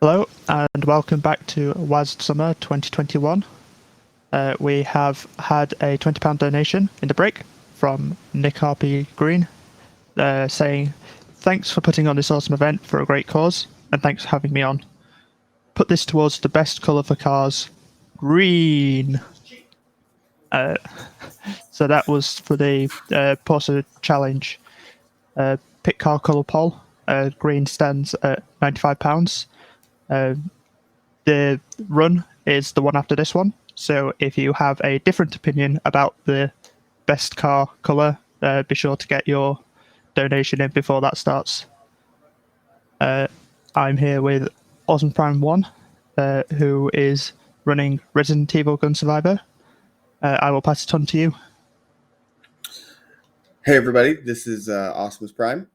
Hello and welcome back to WASD Summer 2021. We have had a £20 donation in the break from Nick RP Green saying, "Thanks for putting on this awesome event for a great cause and thanks for having me on. Put this towards the best colour for cars, green." So that was for the Porsche Challenge pick car colour poll. Green stands at £95. The run is the one after this one. So if you have a different opinion about the best car colour, be sure to get your donation in before that starts. I'm here with awesomesprime1, who is running Resident Evil Gun Survivor. I will pass it on to you. Hey everybody, this is awesomesprime,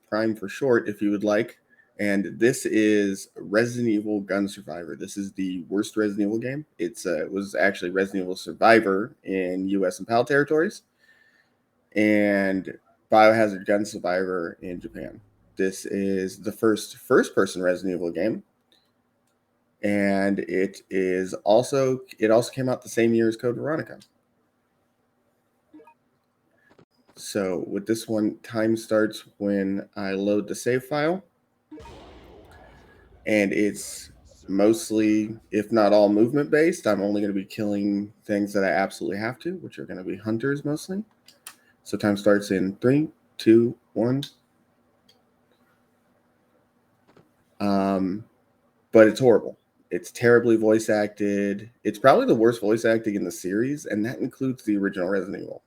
Prime for short if you would like, and this is Resident Evil Gun Survivor. This is the worst Resident Evil game. It was actually Resident Evil Survivor in US and PAL territories, and Biohazard Gun Survivor in Japan. This is the first-person Resident Evil game, and it also came out the same year as Code Veronica. So with this one, time starts when I load the save file, and it's mostly, if not all, movement based. I'm only going to be killing things that I absolutely have to, which are going to be hunters mostly. So time starts in 3, 2, 1. But it's horrible. It's terribly voice acted. It's probably the worst voice acting in the series, and that includes the original Resident Evil.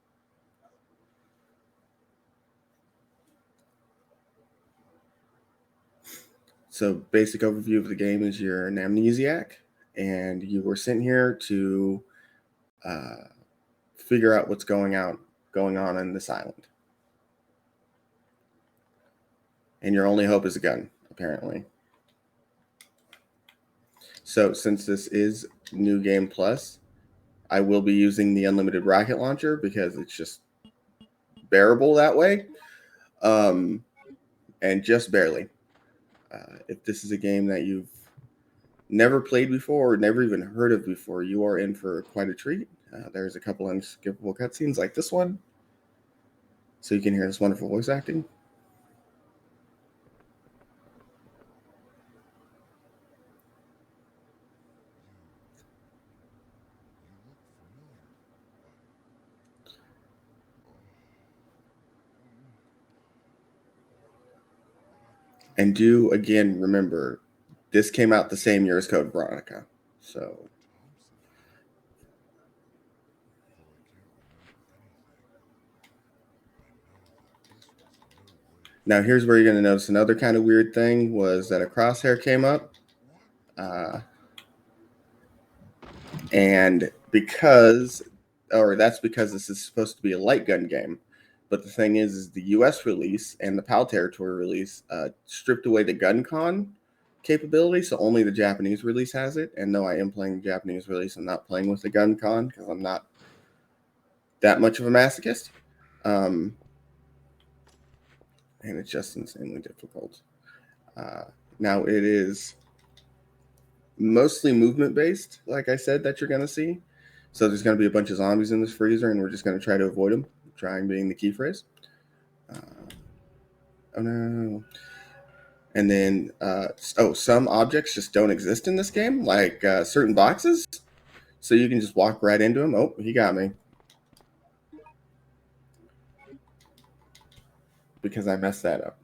So basic overview of the game is you're an amnesiac, and you were sent here to figure out what's going on in this island. And your only hope is a gun, apparently. So since this is New Game Plus, I will be using the unlimited rocket launcher because it's just bearable that way, and just barely. If this is a game that you've never played before or never even heard of before, you are in for quite a treat. There's a couple unskippable cutscenes like this one, so you can hear this wonderful voice acting. And do, again, remember, this came out the same year as Code Veronica. So now here's where you're going to notice another kind of weird thing was that a crosshair came up. And that's because this is supposed to be a light gun game. But the thing is the US release and the PAL territory release stripped away the gun con capability, so only the Japanese release has it. And no, I am playing the Japanese release. I'm not playing with the gun con because I'm not that much of a masochist. And it's just insanely difficult. Now it is mostly movement based, like I said, that you're going to see. So there's going to be a bunch of zombies in this freezer, and we're just going to try to avoid them. Trying being the key phrase. Oh no. And then, some objects just don't exist in this game, like certain boxes. So you can just walk right into them. Oh, he got me. Because I messed that up.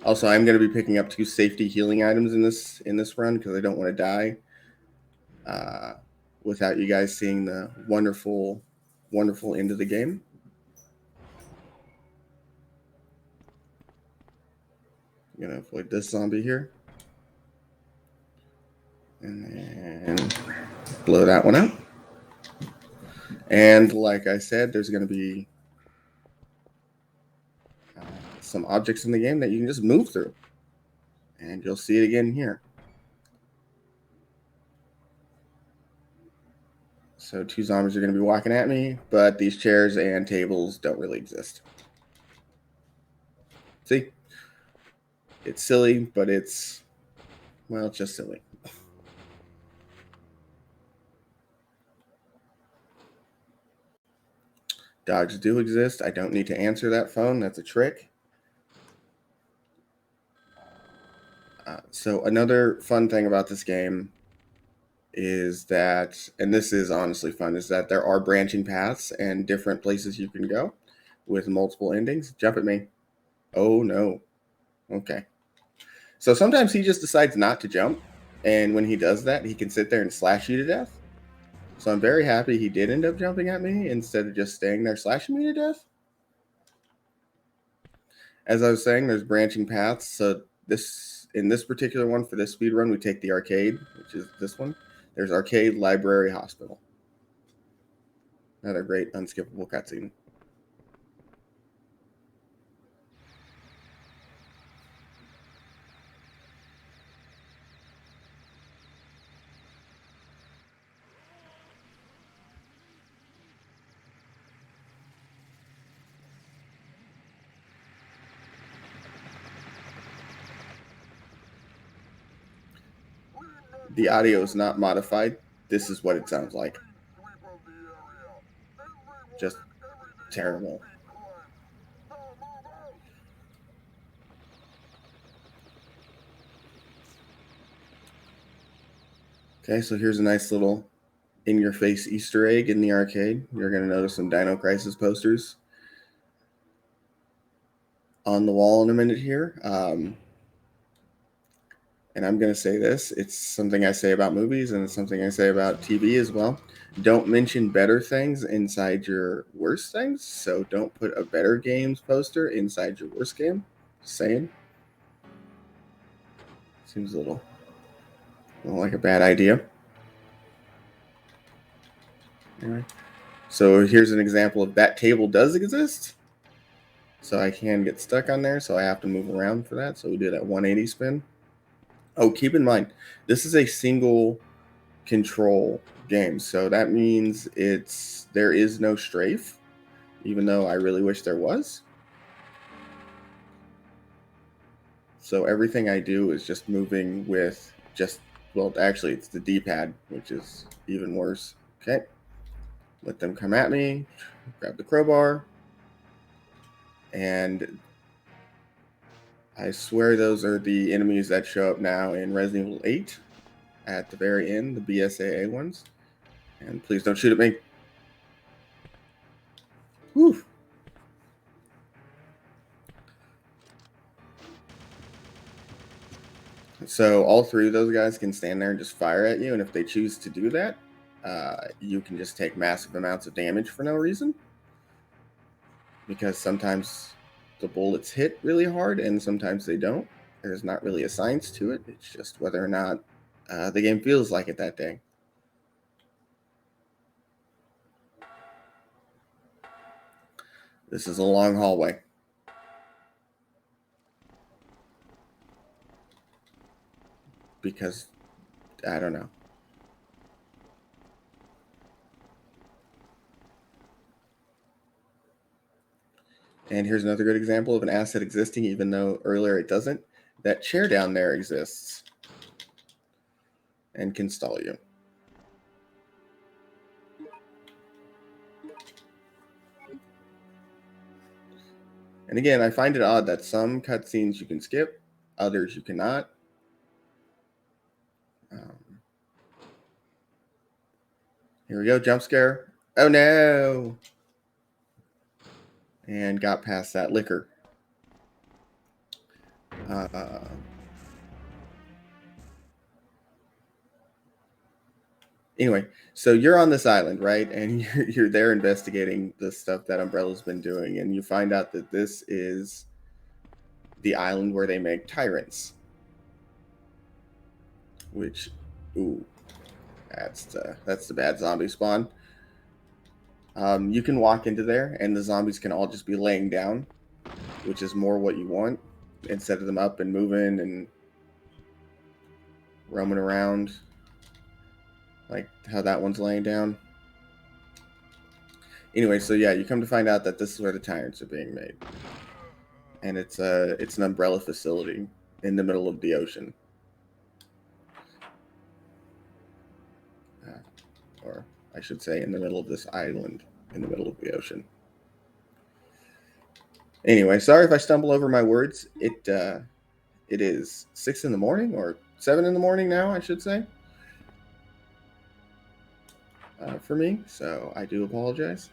Also, I'm going to be picking up 2 safety healing items in this run because I don't want to die without you guys seeing the wonderful end of the game. I'm going to avoid this zombie here. And then blow that one out. And like I said, there's going to be some objects in the game that you can just move through. And you'll see it again here. So 2 zombies are going to be walking at me, but these chairs and tables don't really exist. See? It's silly, but it's, well, it's just silly. Dogs do exist. I don't need to answer that phone. That's a trick. So another fun thing about this game is that, and this is honestly fun, is that there are branching paths and different places you can go with multiple endings. Jump at me. Oh, no. Okay. So sometimes he just decides not to jump. And when he does that, he can sit there and slash you to death. So I'm very happy he did end up jumping at me instead of just staying there slashing me to death. As I was saying, there's branching paths. So in this particular one, for this speed run, we take the arcade, which is this one. There's arcade, library, hospital. Another great unskippable cutscene. The audio is not modified. This is what it sounds like. Just terrible. Okay, so here's a nice little in-your-face Easter egg in the arcade. You're going to notice some Dino Crisis posters on the wall in a minute here. And I'm going to say this. It's something I say about movies, and it's something I say about TV as well. Don't mention better things inside your worst things. So don't put a better games poster inside your worst game. Just saying. Seems a little like a bad idea. Anyway, so here's an example of that table does exist. So I can get stuck on there, so I have to move around for that. So we do that 180 spin. Oh, keep in mind, this is a single control game. So that means there is no strafe, even though I really wish there was. So everything I do is just moving with well, actually it's the D-pad, which is even worse. Okay. Let them come at me, grab the crowbar, and I swear those are the enemies that show up now in Resident Evil 8 at the very end, the BSAA ones. And please don't shoot at me. Whew. So all three of those guys can stand there and just fire at you, and if they choose to do that, you can just take massive amounts of damage for no reason. Because sometimes the bullets hit really hard, and sometimes they don't. There's not really a science to it. It's just whether or not the game feels like it that day. This is a long hallway. Because, I don't know. And here's another good example of an asset existing, even though earlier it doesn't. That chair down there exists and can stall you. And again, I find it odd that some cutscenes you can skip, others you cannot. Here we go, jump scare. Oh no! And got past that liquor. Anyway, so you're on this island, right? And you're there investigating the stuff that Umbrella's been doing, and you find out that this is the island where they make tyrants. Which, ooh, that's the bad zombie spawn. You can walk into there, and the zombies can all just be laying down, which is more what you want, instead of them up and moving and roaming around, like how that one's laying down. Anyway, so yeah, you come to find out that this is where the tyrants are being made, and it's an Umbrella facility. in the middle of the ocean. Or I should say in the middle of this island in the middle of the ocean. Anyway, sorry if I stumble over my words. It is 6 in the morning, or 7 in the morning now, I should say, for me. So I do apologize.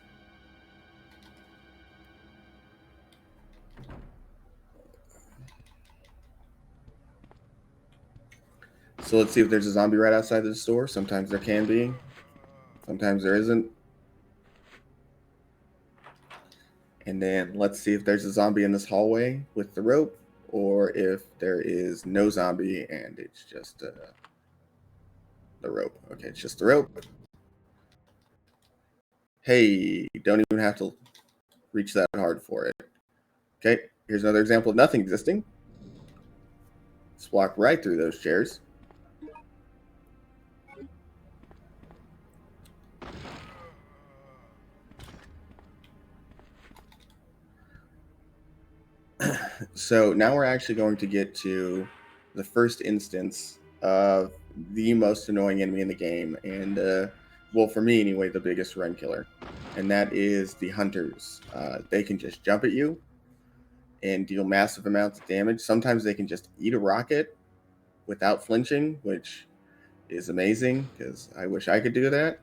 So let's see if there's a zombie right outside the store. Sometimes there can be. Sometimes there isn't. And then let's see if there's a zombie in this hallway with the rope, or if there is no zombie and it's just the rope. Okay, it's just the rope. Hey, don't even have to reach that hard for it. Okay, here's another example of nothing existing. Let's walk right through those chairs. So now we're actually going to get to the first instance of the most annoying enemy in the game, and well, for me anyway, the biggest run killer, and that is the hunters. They can just jump at you and deal massive amounts of damage. Sometimes they can just eat a rocket without flinching, which is amazing because I wish I could do that.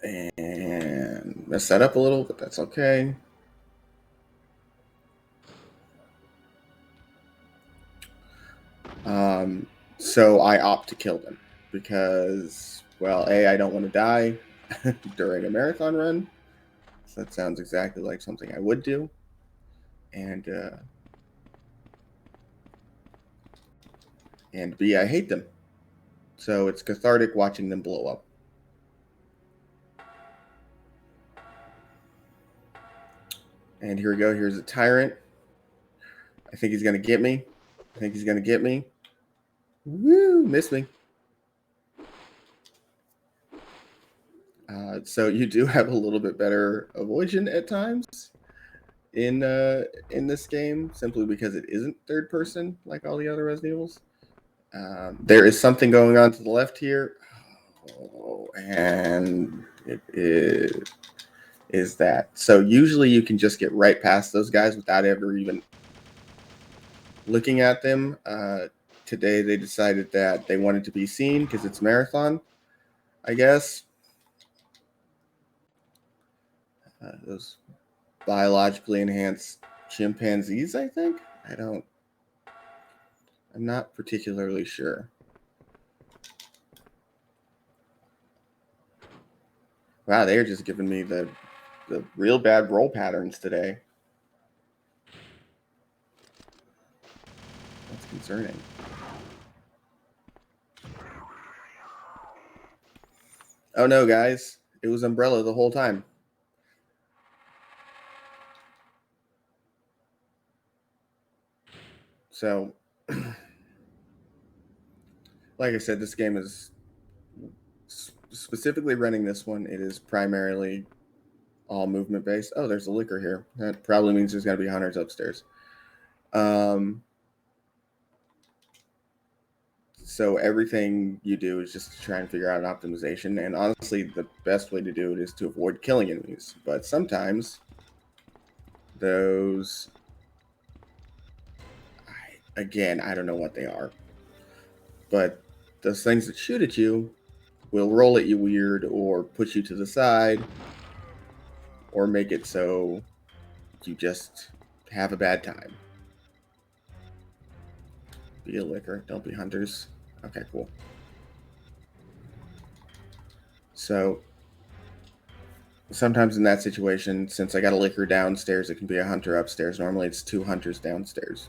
And mess that up a little, but that's okay. So I opt to kill them because, well, A, I don't want to die during a marathon run. So that sounds exactly like something I would do. And B, I hate them. So it's cathartic watching them blow up. And here we go. Here's a tyrant. I think he's going to get me. Woo, missed me. So you do have a little bit better avoidance at times in this game, simply because it isn't third person like all the other Resident Evils. There is something going on to the left here, and it is that. So usually you can just get right past those guys without ever even looking at them. Today they decided that they wanted to be seen because it's marathon, I guess. Those biologically enhanced chimpanzees, I think. I'm not particularly sure. Wow, they're just giving me the real bad roll patterns today. That's concerning. Oh no, guys. It was Umbrella the whole time. So, like I said, this game is specifically running this one. It is primarily all movement based. Oh, there's a liquor here. That probably means there's going to be hunters upstairs. So everything you do is just to try and figure out an optimization. And honestly, the best way to do it is to avoid killing enemies. But sometimes those, again, I don't know what they are, but those things that shoot at you will roll at you weird, or push you to the side, or make it so you just have a bad time. Be a liquor, don't be hunters. Okay, cool. So sometimes in that situation, since I got a liquor downstairs, it can be a hunter upstairs. Normally it's 2 hunters downstairs.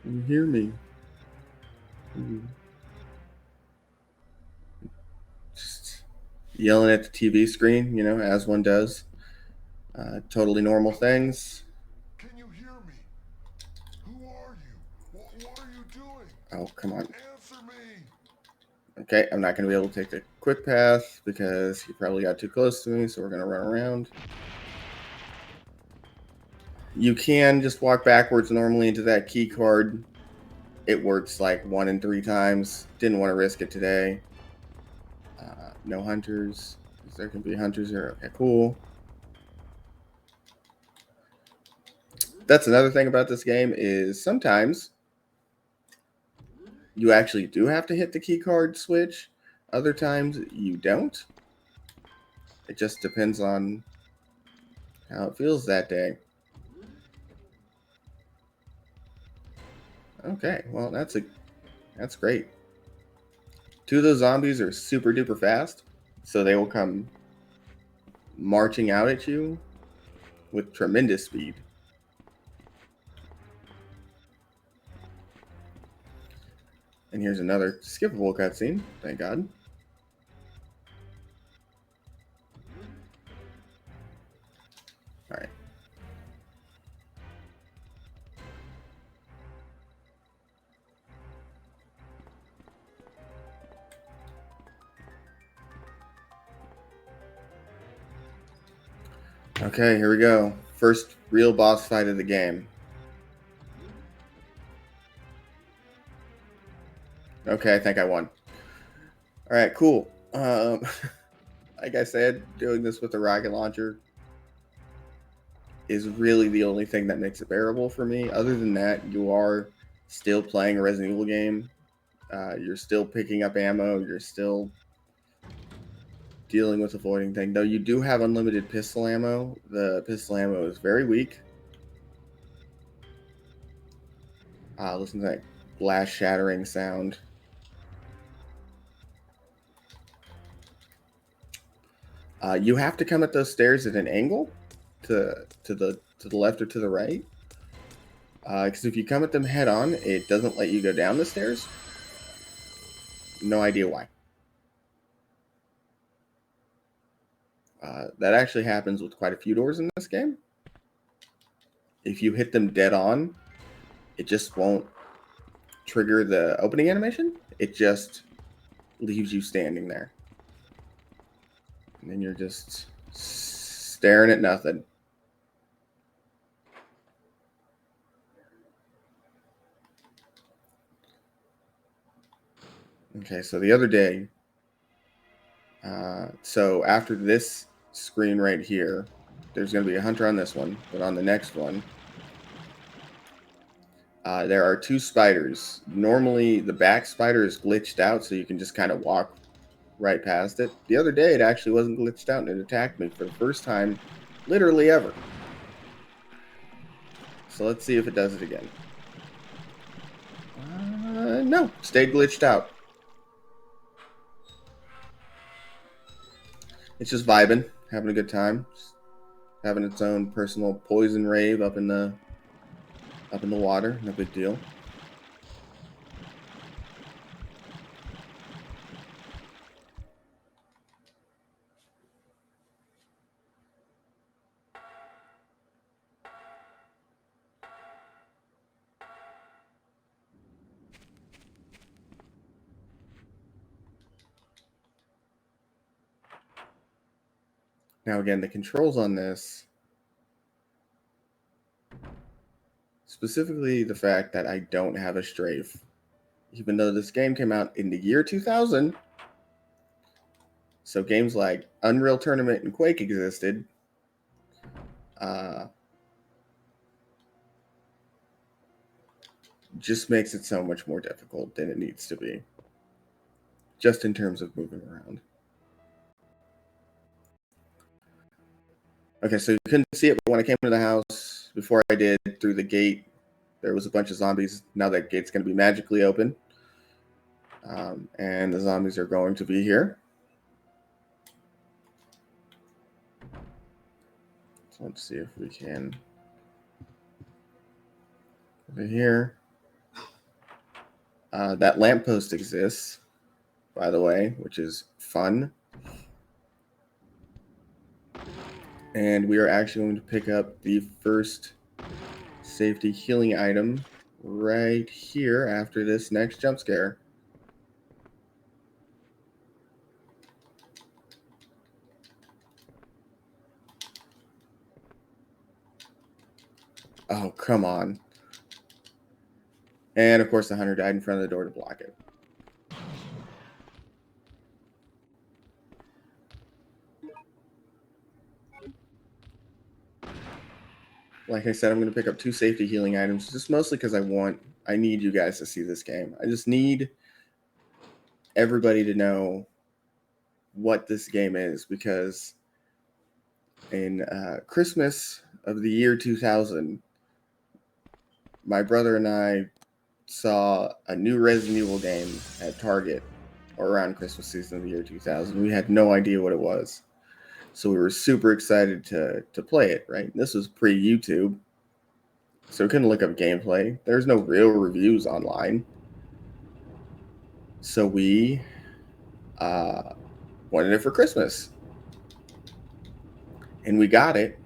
You hear me? Just yelling at the TV screen, as one does. Totally normal things. Can you hear me? Who are you? What are you doing? Oh, come on. Answer me. Okay, I'm not going to be able to take the quick path because he probably got too close to me, so we're going to run around. You can just walk backwards normally into that key card. It works like 1 in 3 times. Didn't want to risk it today. No hunters. There can be hunters here. Okay, cool. That's another thing about this game is sometimes you actually do have to hit the key card switch. Other times you don't. It just depends on how it feels that day. Okay, well that's great. 2 of those zombies are super duper fast, so they will come marching out at you with tremendous speed. And here's another skippable cutscene, thank God. All right. Okay, here we go. First real boss fight of the game. Okay, I think I won. All right, cool. Like I said, doing this with the rocket launcher is really the only thing that makes it bearable for me. Other than that, you are still playing a Resident Evil game. You're still picking up ammo. You're still dealing with avoiding thing. Though you do have unlimited pistol ammo. The pistol ammo is very weak. Listen to that glass shattering sound. You have to come at those stairs at an angle to the left or to the right. Because if you come at them head on, it doesn't let you go down the stairs. No idea why. That actually happens with quite a few doors in this game. If you hit them dead on, it just won't trigger the opening animation. It just leaves you standing there. And then you're just staring at nothing. Okay, so the other day, so after this screen right here, there's going to be a hunter on this one, but on the next one, there are 2 spiders. Normally, the back spider is glitched out, so you can just kind of walk right past it. The other day, it actually wasn't glitched out, and it attacked me for the first time, literally ever. So let's see if it does it again. No, stayed glitched out. It's just vibing, having a good time, just having its own personal poison rave up in the water. No big deal. Now again, the controls on this, specifically the fact that I don't have a strafe, even though this game came out in the year 2000, so games like Unreal Tournament and Quake existed. Just makes it so much more difficult than it needs to be, just in terms of moving around. Okay, so you couldn't see it, but when I came into the house, before I did, through the gate, there was a bunch of zombies. Now that gate's going to be magically open. And the zombies are going to be here. So let's see if we can. Over here. That lamppost exists, by the way, which is fun. And we are actually going to pick up the first safety healing item right here after this next jump scare. Oh, come on. And of course, the hunter died in front of the door to block it. Like I said, I'm going to pick up 2 safety healing items, just mostly because I need you guys to see this game. I just need everybody to know what this game is, because in Christmas of the year 2000, my brother and I saw a new Resident Evil game at Target or around Christmas season of the year 2000. We had no idea what it was. So we were super excited to play it, right? This was pre-YouTube, so we couldn't look up gameplay. There's no real reviews online. So we wanted it for Christmas. And we got it.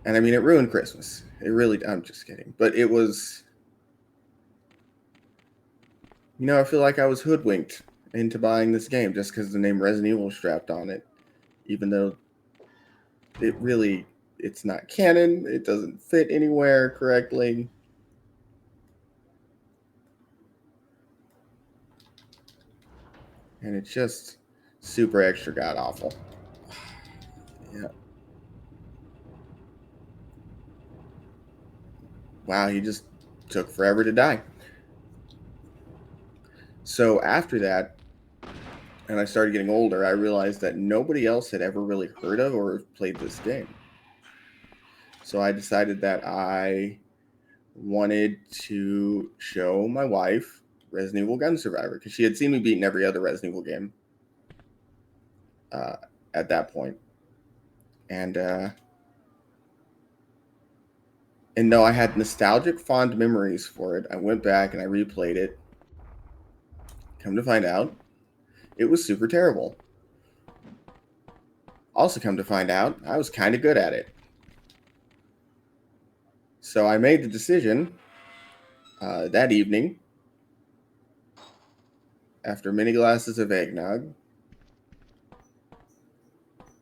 And I mean, it ruined Christmas. It really, I'm just kidding. But it was, I feel like I was hoodwinked into buying this game just because the name Resident Evil was strapped on it. Even though it's not canon. It doesn't fit anywhere correctly. And it's just super extra god awful. Yeah. Wow, he just took forever to die. So after that, and I started getting older, I realized that nobody else had ever really heard of or played this game. So I decided that I wanted to show my wife Resident Evil Gun Survivor, because she had seen me beating every other Resident Evil game at that point. And no, I had nostalgic, fond memories for it. I went back and I replayed it. Come to find out, it was super terrible. Also, come to find out, I was kind of good at it. So I made the decision that evening, after many glasses of eggnog,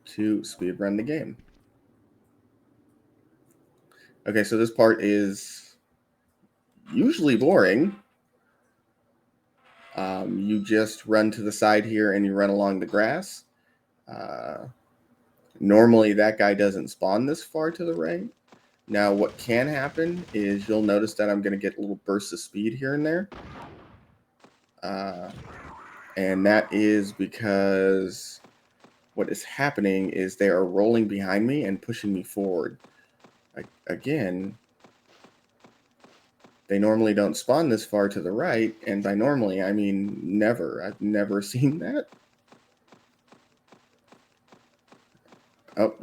to speedrun the game. Okay, so this part is usually boring. You just run to the side here and you run along the grass. Normally that guy doesn't spawn this far to the right. Now what can happen is you'll notice that I'm going to get little bursts of speed here and there. And that is because what is happening is they are rolling behind me and pushing me forward. Again, they normally don't spawn this far to the right, and by normally, I mean never. I've never seen that. Oh.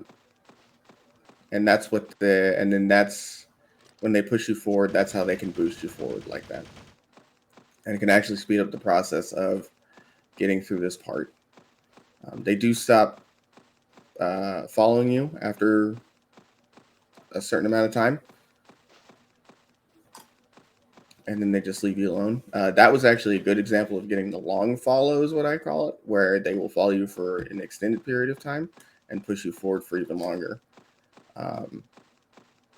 And that's and then that's when they push you forward, that's how they can boost you forward like that. And it can actually speed up the process of getting through this part. They do stop following you after a certain amount of time, and then they just leave you alone. That was actually a good example of getting the long follow, is what I call it, where they will follow you for an extended period of time and push you forward for even longer,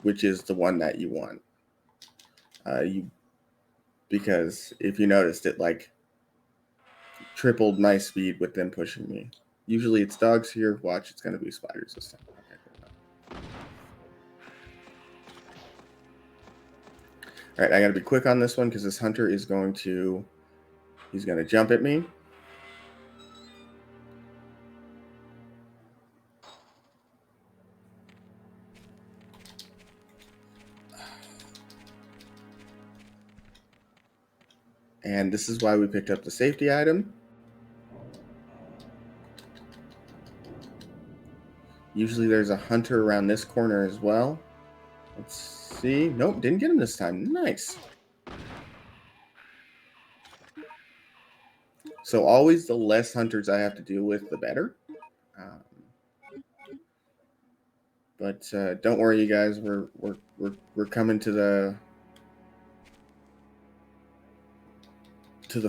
which is the one that you want. Because if you noticed, it like tripled my speed with them pushing me. Usually it's dogs here. Watch, it's going to be spiders this time. All right, I got to be quick on this one because this hunter is he's going to jump at me. And this is why we picked up the safety item. Usually there's a hunter around this corner as well. Let's see. Nope, didn't get him this time. Nice. So always the less hunters I have to deal with, the better. But don't worry, you guys. We're coming to the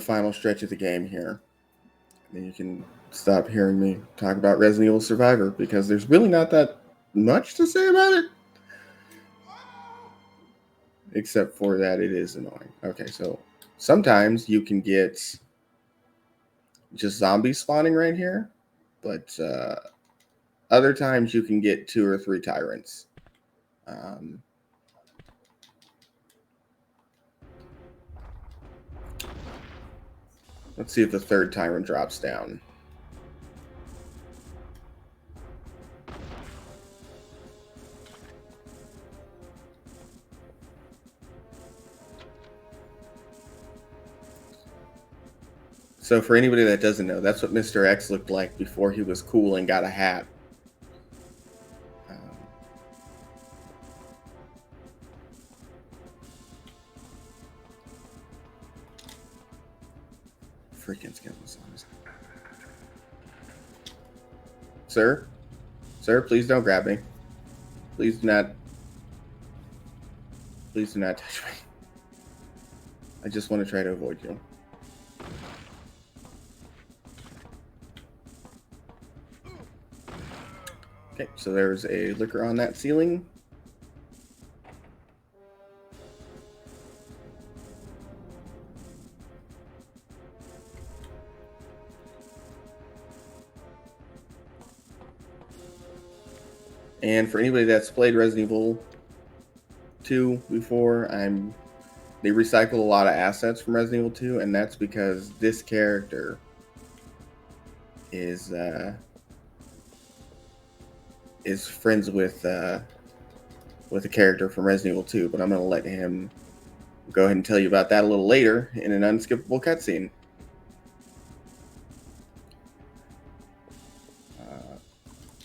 final stretch of the game here. And then you can stop hearing me talk about Resident Evil Survivor, because there's really not that much to say about it, except for that it is annoying. Okay, so sometimes you can get just zombies spawning right here, but other times you can get 2 or 3 tyrants. Let's see if the 3rd tyrant drops down. So for anybody that doesn't know, that's what Mr. X looked like before he was cool and got a hat. Freaking skeleton songs. Sir? Sir, please don't grab me. Please do not touch me. I just want to try to avoid you. Okay, so there's a liquor on that ceiling. And for anybody that's played Resident Evil 2 before, they recycle a lot of assets from Resident Evil 2, and that's because this character is friends with a character from Resident Evil 2, but I'm going to let him go ahead and tell you about that a little later in an unskippable cutscene.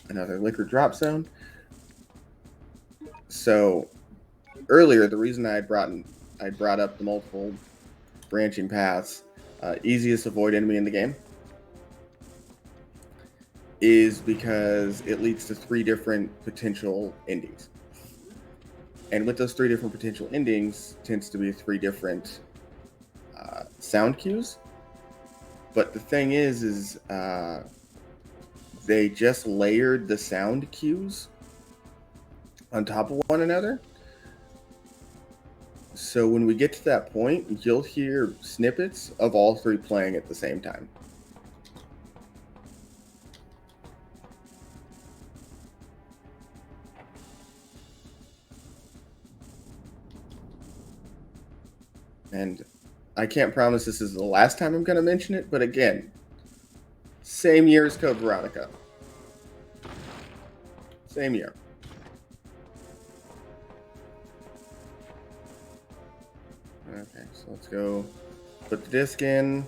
Another liquor drop zone. So earlier, the reason I brought up the multiple branching paths, easiest avoid enemy in the game, is because it leads to 3 different potential endings. And with those 3 different potential endings tends to be 3 different sound cues. But the thing is they just layered the sound cues on top of one another. So when we get to that point, you'll hear snippets of all 3 playing at the same time. And I can't promise this is the last time I'm going to mention it, but again, same year as Code Veronica. Same year. Okay, so let's go put the disc in.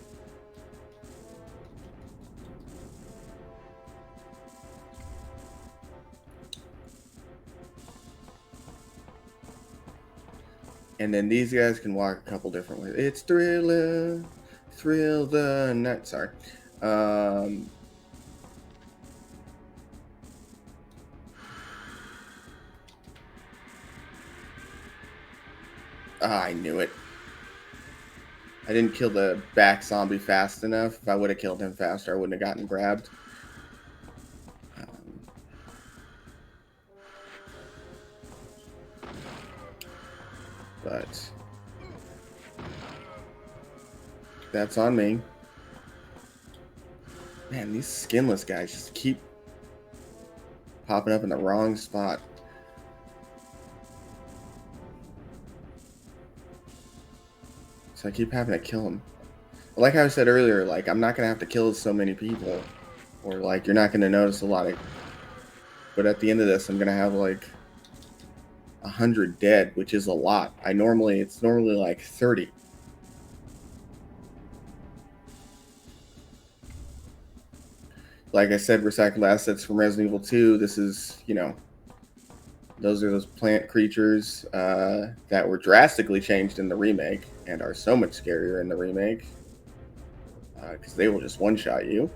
And then these guys can walk a couple different ways. It's Thriller, Thrill the Night. Sorry. I knew it. I didn't kill the back zombie fast enough. If I would have killed him faster, I wouldn't have gotten grabbed. But that's on me. Man, these skinless guys just keep popping up in the wrong spot. So I keep having to kill them. Like I said earlier, like, I'm not going to have to kill so many people. Or, like, you're not going to notice a lot of... But at the end of this, I'm going to have, like, 100 dead, which is a lot. It's normally like 30. Like I said, recycled assets from Resident Evil 2. This is, those are those plant creatures that were drastically changed in the remake and are so much scarier in the remake because they will just one-shot you.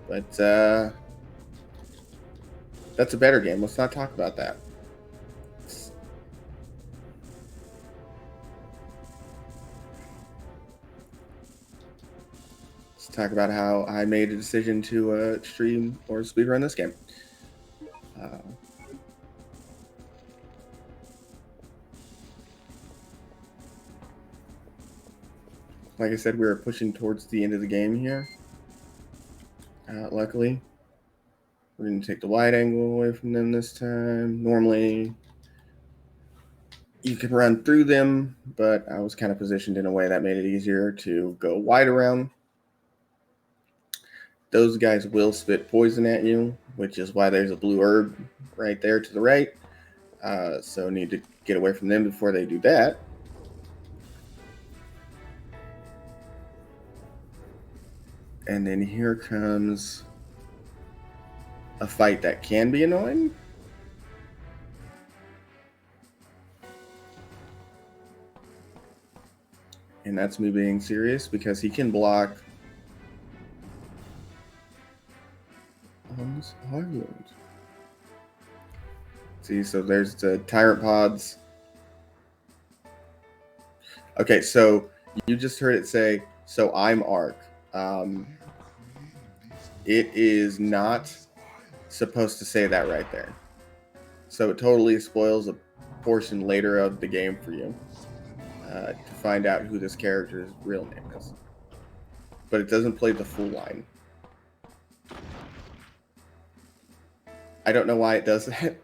But That's a better game. Let's not talk about that. Let's talk about how I made a decision to stream or speedrun this game. Like I said, we're pushing towards the end of the game here. Luckily, we're going to take the wide angle away from them this time. Normally, you can run through them, but I was kind of positioned in a way that made it easier to go wide around. Those guys will spit poison at you, which is why there's a blue herb right there to the right. So need to get away from them before they do that. And then here comes a fight that can be annoying. And that's me being serious because he can block on this island. See, so there's the tyrant pods. Okay, so you just heard it say, so I'm Ark. It is not supposed to say that right there. So it totally spoils a portion later of the game for you to find out who this character's real name is. But it doesn't play the full line. I don't know why it does that.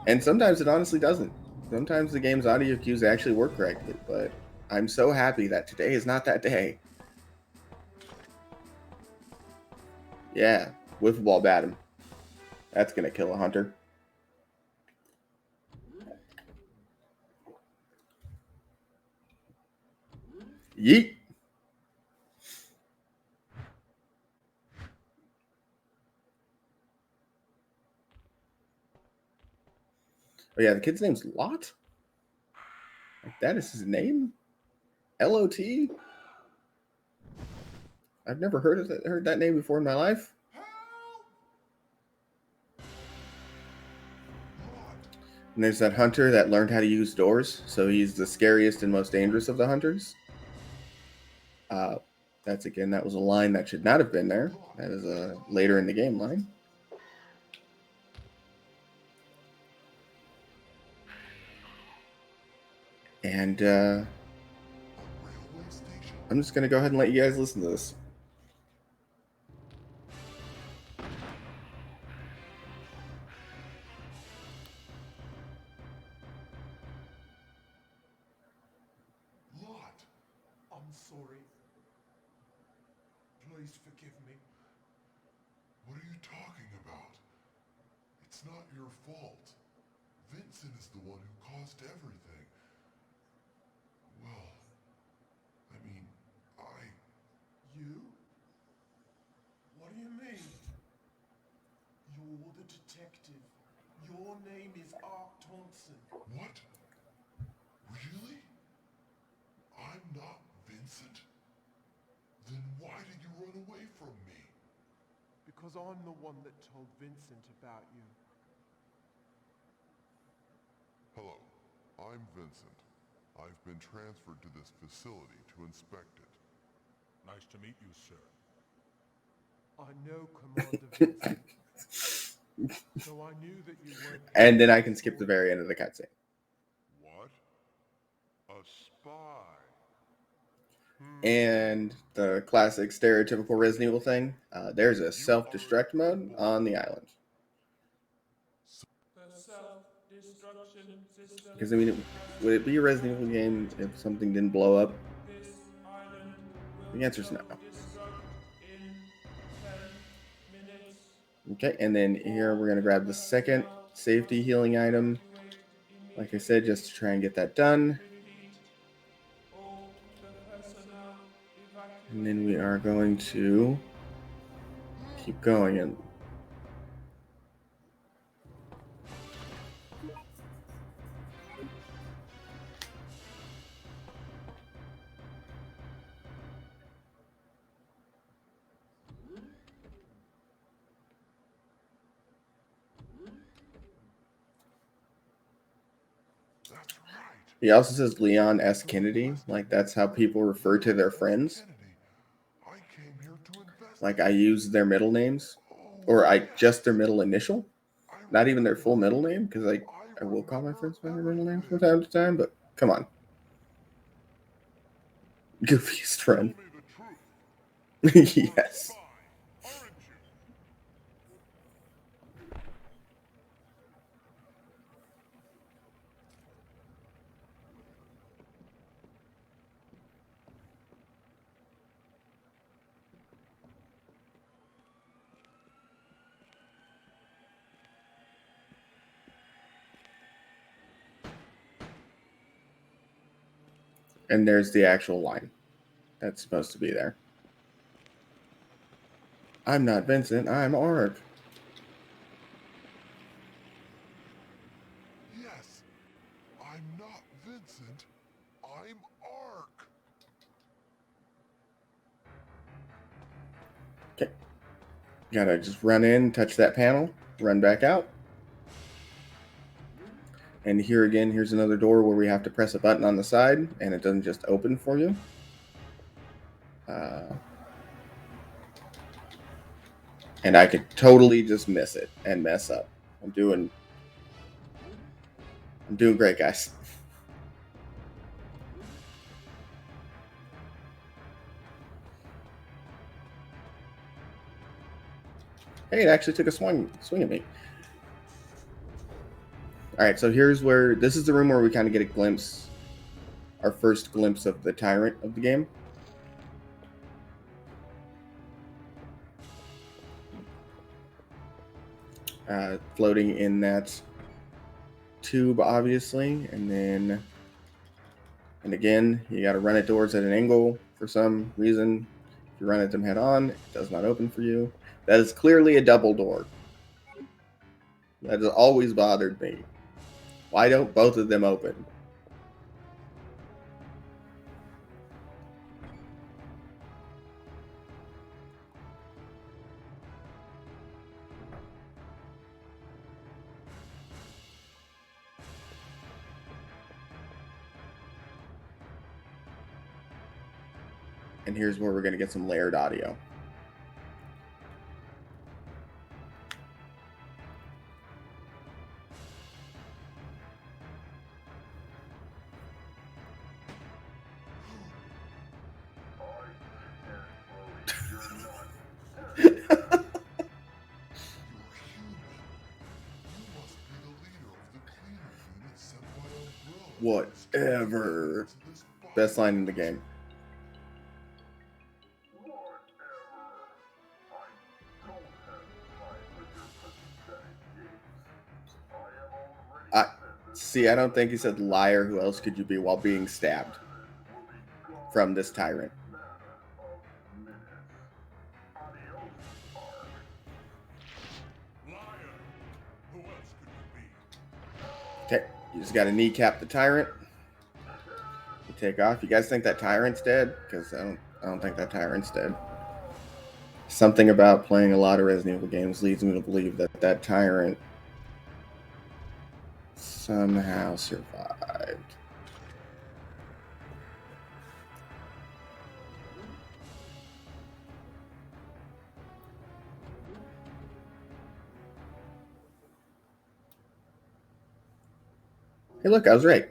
And sometimes it honestly doesn't. Sometimes the game's audio cues actually work correctly, but I'm so happy that today is not that day. Yeah, wiffle ball bat him. That's gonna kill a hunter. Yeet. Oh yeah, the kid's name's Lot. Like that is his name. L-O-T. I've never heard that name before in my life. And there's that hunter that learned how to use doors, so he's the scariest and most dangerous of the hunters. That was a line that should not have been there. That is a later in the game line. And I'm just going to go ahead and let you guys listen to this. Lot, I'm sorry. Please forgive me. What are you talking about? It's not your fault. Vincent is the one who caused everything. Well, I mean, You? What do you mean? You're the detective. Your name is Ark Thompson. What? Really? I'm not Vincent? Then why did you run away from me? Because I'm the one that told Vincent about you. Hello, I'm Vincent. I've been transferred to this facility to inspect it. Nice to meet you, sir. I know Commander Vincent. So I knew that you weren't. And then I can skip the very end of the cutscene. What? A spy? And the classic stereotypical Resident Evil thing, there's a self-destruct mode on the island. The self-destruction system. Because, I mean, would it be a Resident Evil game if something didn't blow up? This island will The answer's no. self-destruct in 10 minutes. Okay, and then here we're going to grab the second safety healing item. Like I said, just to try and get that done. All the personnel And then we are going to keep going. And He also says Leon S. Kennedy. Like, that's how people refer to their friends. Kennedy, I came here to investigate. Like, I use their middle names, or just their middle initial, not even their full middle name, because I will call my friends by their middle names from time to time, but come on. Goofiest Tell friend. me the truth. You're a Yes. spy, aren't you? And there's the actual line that's supposed to be there. I'm not Vincent, I'm Ark. Yes, I'm not Vincent. I'm Ark. Okay. Gotta just run in, touch that panel, run back out. And here again, here's another door where we have to press a button on the side, and it doesn't just open for you. And I could totally just miss it and mess up. I'm doing great, guys. Hey, it actually took a swing at me. All right, so here's where this is the room where we kind of get a glimpse, our first glimpse of the tyrant of the game. Floating in that tube, obviously, and again, you got to run it doors at an angle for some reason. If you run at them head on, it does not open for you. That is clearly a double door. That has always bothered me. Why don't both of them open? And here's where we're going to get some layered audio. Whatever. Best line in the game. I don't think he said liar. Who else could you be while being stabbed from this tyrant? Okay, you just got to kneecap the tyrant. You take off. You guys think that tyrant's dead? Because I don't think that tyrant's dead. Something about playing a lot of Resident Evil games leads me to believe that that tyrant somehow survived. Hey, look, I was right.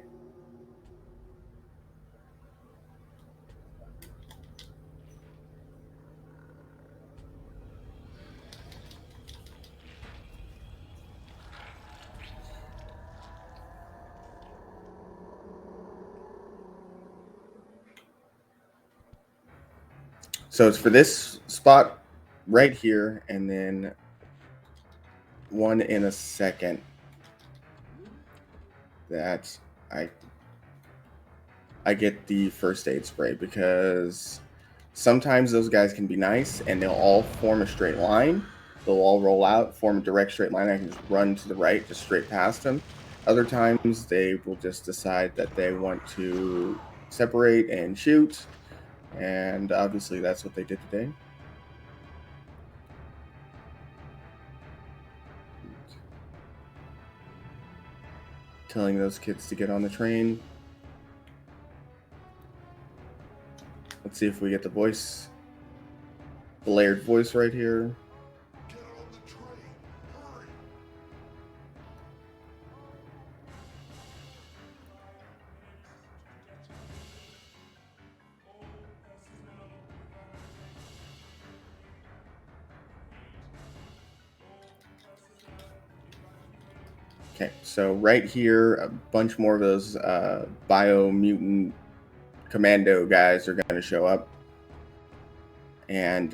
So it's for this spot right here, and then one in a second that I get the first aid spray, because sometimes those guys can be nice and they'll all form a straight line. They'll all roll out, form a direct straight line. I can just run to the right, just straight past them. Other times they will just decide that they want to separate and shoot. And obviously that's what they did today. Telling those kids to get on the train. Let's see if we get the voice, the layered voice right here. Get on the train! Hurry! Okay, so right here, a bunch more of those biomutant commando guys are going to show up, and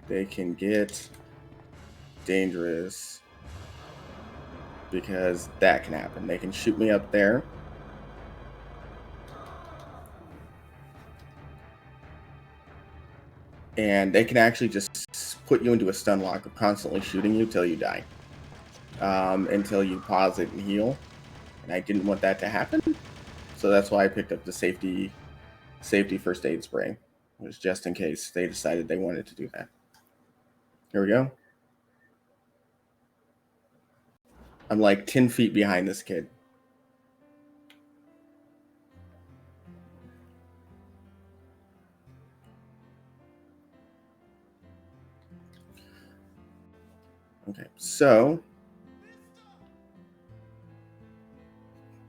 they can get dangerous because that can happen. They can shoot me up there. And they can actually just put you into a stun lock of constantly shooting you till you die. Until you pause it and heal. And I didn't want that to happen. So that's why I picked up the safety first aid spray. It was just in case they decided they wanted to do that. Here we go. I'm like 10 feet behind this kid. Okay, so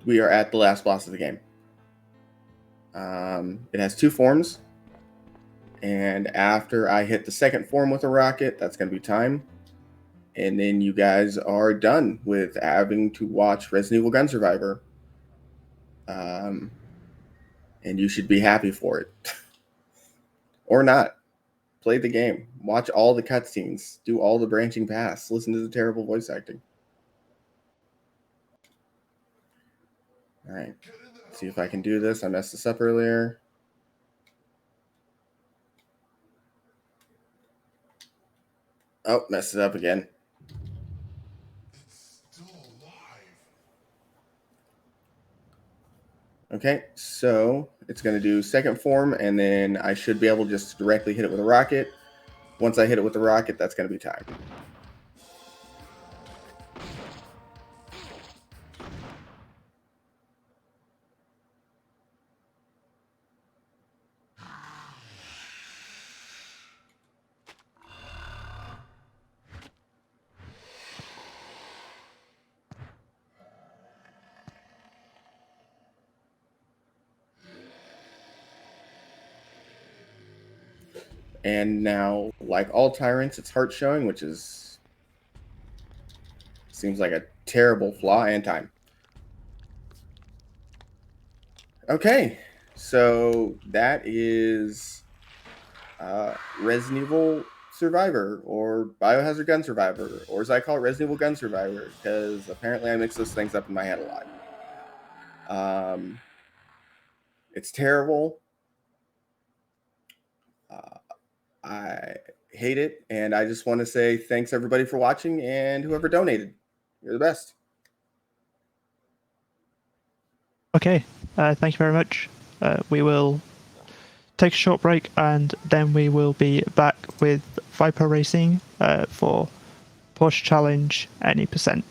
we are at the last boss of the game. It has 2 forms. And after I hit the second form with a rocket, that's going to be time. And then you guys are done with having to watch Resident Evil Gun Survivor. And you should be happy for it. Or not. Play the game. Watch all the cutscenes. Do all the branching paths. Listen to the terrible voice acting. Alright. Let's see if I can do this. I messed this up earlier. Oh, messed it up again. It's still alive. Okay, so it's going to do second form, and then I should be able to just directly hit it with a rocket. Once I hit it with the rocket, that's going to be time. And now, like all tyrants, it's heart showing, which is seems like a terrible flaw, and time. Okay, so that is Resident Evil Survivor, or Biohazard Gun Survivor, or as I call it, Resident Evil Gun Survivor, because apparently I mix those things up in my head a lot. It's terrible. I hate it, and I just want to say thanks everybody for watching, and whoever donated, you're the best. Okay, thank you very much. We will take a short break, and then we will be back with Viper Racing for Porsche Challenge any percent.